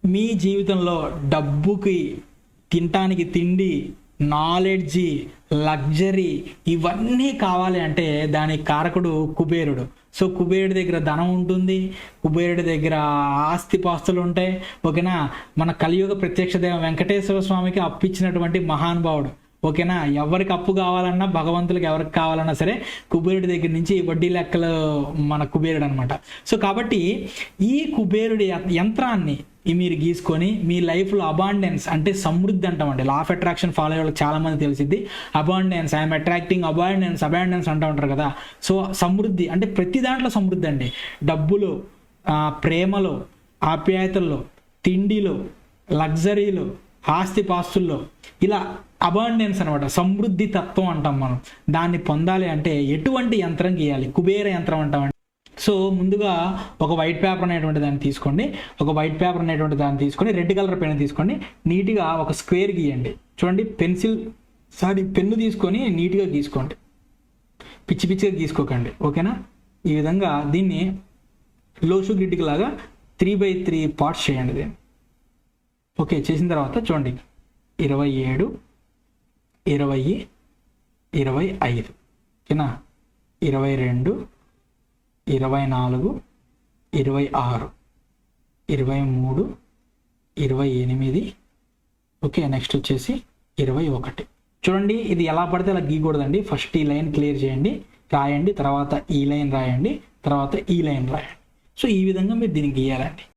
మీ జీవితంలో డబ్బుకి, తినటానికి తిండి, నాలెడ్జి, లగ్జరీ ఇవన్నీ కావాలి అంటే దానికి కారకుడు కుబేరుడు. సో కుబేరుడి దగ్గర ధనం ఉంటుంది, కుబేరుడి దగ్గర ఆస్తిపాస్తులు ఉంటాయి. ఓకేనా, మన కలియుగ ప్రత్యక్ష దైవం వెంకటేశ్వర స్వామికి అప్పిచ్చినటువంటి మహానుభావుడు. ఓకేనా, ఎవరికి అప్పు కావాలన్నా, భగవంతుడికి ఎవరికి కావాలన్నా సరే కుబేరుడి దగ్గర నుంచి వడ్డీ లెక్కలు మన కుబేరుడు అనమాట. సో కాబట్టి ఈ కుబేరుడి యంత్రాన్ని మీరు గీసుకొని మీ లైఫ్లో అబాండెన్స్ అంటే సమృద్ధి అంటామండి. లా ఆఫ్ అట్రాక్షన్ ఫాలో అయ్యే వాళ్ళకి చాలామంది తెలిసింది. అబాండెన్స్, ఐఎమ్ అట్రాక్టింగ్ అబాండెన్స్ అంటూ ఉంటారు కదా. సో సమృద్ధి అంటే ప్రతి దాంట్లో సమృద్ధి అండి. డబ్బులో, ప్రేమలో, ఆప్యాయతల్లో, తిండిలో, లగ్జరీలో, ఆస్తిపాస్తుల్లో, ఇలా అబాండెన్స్ అనమాట. సమృద్ధి తత్వం అంటాం మనం. దాన్ని పొందాలి అంటే ఎటువంటి యంత్రం గీయాలి? కుబేర యంత్రం అంటామండి. సో ముందుగా ఒక వైట్ పేపర్ అనేటువంటి దాన్ని తీసుకోండి. ఒక వైట్ పేపర్ అనేటువంటి దాన్ని తీసుకొని రెడ్ కలర్ పెన్ తీసుకోండి. నీట్గా ఒక స్క్వేర్ గీయండి. చూడండి, పెన్ను తీసుకొని నీట్గా గీసుకోండి. పిచ్చి పిచ్చిగా గీసుకోకండి. ఓకేనా, ఈ విధంగా దీన్ని లోషు గ్రిడ్కి లాగా 3x3 పార్ట్స్ చేయండి దీన్ని. ఓకే, చేసిన తర్వాత చూడండి 27, 20, 25, ఓకేనా, 22, 24, 26, 23, 28. ఓకే, నెక్స్ట్ వచ్చేసి 21. చూడండి, ఇది ఎలా పడితే అలా గీయకూడదండి. ఫస్ట్ ఈ లైన్ క్లియర్ చేయండి, రాయండి, తర్వాత ఈ లైన్ రాయండి, తర్వాత ఈ లైన్ రాయండి. సో ఈ విధంగా మీరు దీన్ని గీయాలండి.